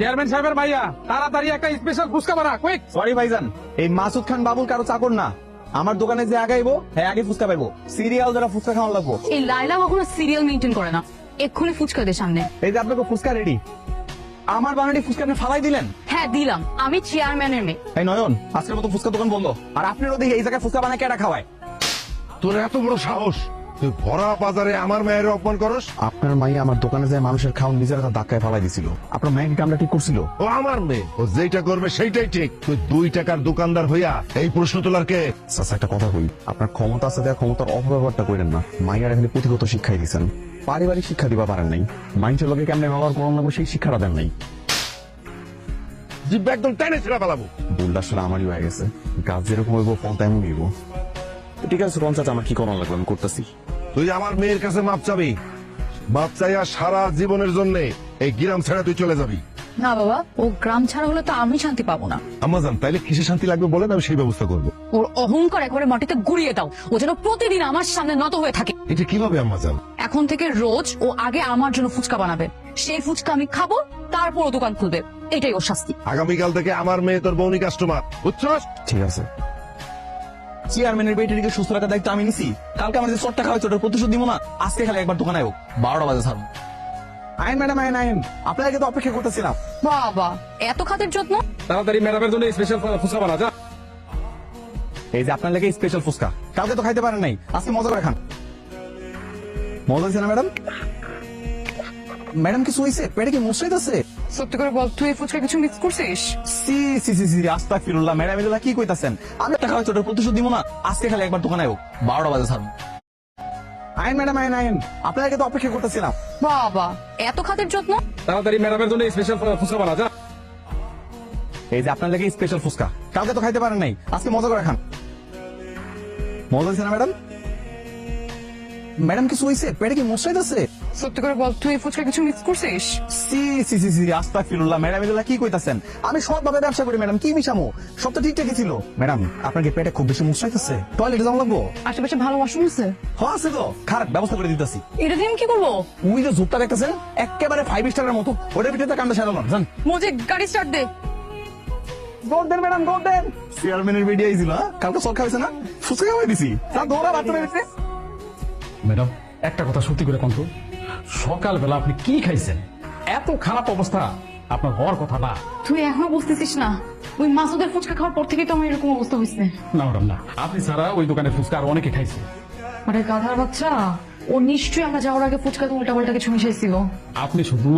Chairman সাহেবের ভাইয়া তাড়াতাড়ি একটা স্পেশাল ফুচকা বানা কুইক। সরি ভাইজান, এই মাসুদ খান বাবুল কারো চাকর না। আমার দোকানে যে আগাইবো হ্যাঁ আগে ফুচকা পাইবো। সিরিয়াল যারা ফুচকা খাওয়ান লাগবো। এই লাইলা কখনো সিরিয়াল মেনটেন করে না। এক্ষুনি ফুচকা দে সামনে। এই যে আপনাকে ফুচকা রেডি। আমার বানাটি ফুচকা আপনি ফালাই দিলেন। হ্যাঁ দিলাম, আমি চেয়ারম্যানের মেয়ে। এই নয়ন, আজকের মতো ফুচকা দোকান বললো। আর আপনারও দেখি এই জায়গায় ফুচকা বানায় কেডা খাওয়ায়? তোর এত বড় সাহস, তুই ভরা বাজারে আমার মায়ের অপমান করস? আপনার মাই আমার দোকানে যায় মানুষের খাওয়ান নিজের হাতে ধাক্কায় ফালাই দিছিল। আপনার মায়ের কামটা ঠিক করছিল? ও আমার মেয়ে, ও যেটা করবে সেইটাই ঠিক। তুই 2 টাকার দোকানদার হইয়া এই প্রশ্ন তোলার কে? আচ্ছা একটা কথা কই, আপনার ক্ষমতা আছে দেয়া ক্ষমতার অপব্যবহারটা করেন না। মাইয়ার এখানে পুঁথিগত শিক্ষাই দিচ্ছেন, পারিবারিক শিক্ষা দিবা পারেন নাই। মাইন্ডের লোকে কেমনে ব্যবহার করুন লাগবে সেই শিক্ষাটা দেন নাই। জিব্বা একদম টেনে ছেড়া ফেলাবো। ভুলটা আসলে আমারই হয়ে গেছে। গাছ যেরকম হইব ফল তেমন হইব। ঠিক আছে রঞ্চাচ, আমার কি করানো লাগবে আমি করতেছি। তুই আমার মেয়ের কাছে মাপ চাবি। মাপ চাইয়া সারা জীবনের জন্য এই গ্রাম ছেড়ে তুই চলে যাবি। না বাবা, ও গ্রাম ছাড়া হলে তো আমি শান্তি পাবো না। আমাজন তাইলে কিসে শান্তি লাগবে বলেন, আমি সেই ব্যবস্থা করবো। ওর অহংকার একবারে মাটিতে গুড়িয়ে দাও। ও যেন প্রতিদিন আমার সামনে নত হয়ে থাকে। এটা কিভাবে আমাজন? এখন থেকে রোজ ও আগে আমার জন্য ফুচকা বানাবে, সেই ফুচকা আমি খাবো, তারপর ও দোকান খুলবে। এটাই ওর শাস্তি। আগামীকাল থেকে আমার মেয়ে তোর বউনি কাস্টমার, বুঝছস? ঠিক আছে। চেয়ারম্যানের বেটিকে সুস্থ রাখার দায়িত্ব আমি নিছি। কালকে আমার যে চটটা খাওয়া চোটার প্রতিশোধ দিব না। আজকে খালি একবার দোকানে হোক, 12টা বাজে ছাড়বো। আইন ম্যাডাম, আইন আইন, আপনাকে তো অপেক্ষা করতেছিলাম। বাবা, এত খাতের যত্ন। তাড়াতাড়ি ম্যাডামের জন্য স্পেশাল ফুচকা বানা যা। এই যে আপনার লেগে স্পেশাল ফুচকা, কালকে তো খাইতে পারেন নাই, আজকে মজা করে খান। মজা হয়েছে না ম্যাডাম? ম্যাডাম কিছু হয়েছে? পেটে কি মশাইত আছে? সত্যি করে বল, তুই এই ফুচকা কিছু মিক্স করছিস? সি সি সি সি, আস্তাগফিরুল্লাহ। ম্যাডাম এগুলা কি কইতাছেন? আমি একটা খাওয়া চোটার প্রতিশোধ দিব না। আজকে খালি একবার দোকানে হোক, 12টা বাজে ছাড়বো। আইন ম্যাডাম, আইন আইন, আপনাকে তো অপেক্ষা করতেছিলাম। বাবা, এত খাতের যত্ন। তাড়াতাড়ি ম্যাডামের জন্য স্পেশাল ফুচকা বানা যা। এই যে আপনার লেগে স্পেশাল ফুচকা, কালকে তো খাইতে পারেন নাই, আজকে মজা করে খান। মজা হয়েছে না ম্যাডাম? ম্যাডাম কিছু হয়েছে? পেটে কি মশাইত আছে? সত্যি করে বল, তুই এই ফুচকা কিছু মিক্স করছিস? সি সি সি সি, আস্তাগফিরুল্লাহ। ম্যাডাম এগুলা কি কইতাছেন? আমি সৎভাবে ব্যবসা করি ম্যাডাম, কি মিশামো? সব তো ঠিকঠাকই ছিল। ম্যাডাম আপনার কি পেটে খুব বেশি মশাইতেছে? টয়লেটে যাওয়া লাগবো? আশেপাশে ভালো ওয়াশরুম আছে? হ্যাঁ আছে তো, খারাপ ব্যবস্থা করে দিতেছি। এটা দিয়ে আমি কি করবো? উই যে ঝোপটা দেখতেছেন একেবারে 5 স্টারের মতো, ওটার ভিতরে কামটা সারালাম জান। মোজে গাড়ি স্টার্ট দে। গোল দেন ম্যাডাম, গোল দেন। চেয়ারম্যানের ভিডিও আইছিল, কালকে সব খাইছে না, ফুচকা খাওয়াই দিছি। তা দৌড়া বাথরুমে গেছে। ম্যাডাম একটা কথা সত্যি করে কন্ত, সকালবেলা আপনি কি খাইছেন? এত খারাপ অবস্থা আপনার হওয়ার কথা না। তুই এখনো বুঝতেছিস না? ওই মাসুদের ফুচকা খাওয়ার পর থেকেই তো আমার এরকম অবস্থা হয়েছে। না ম্যাডাম না, আপনি ছাড়া ওই দোকানে ফুচকা আর অনেকে খাইছে। আরে গাধার বাচ্চা, ও নিশ্চয়ই আমরা যাওয়ার আগে ফুচকাতে উল্টাপাল্টা কিছু মিশাইছিল। আপনি শুধু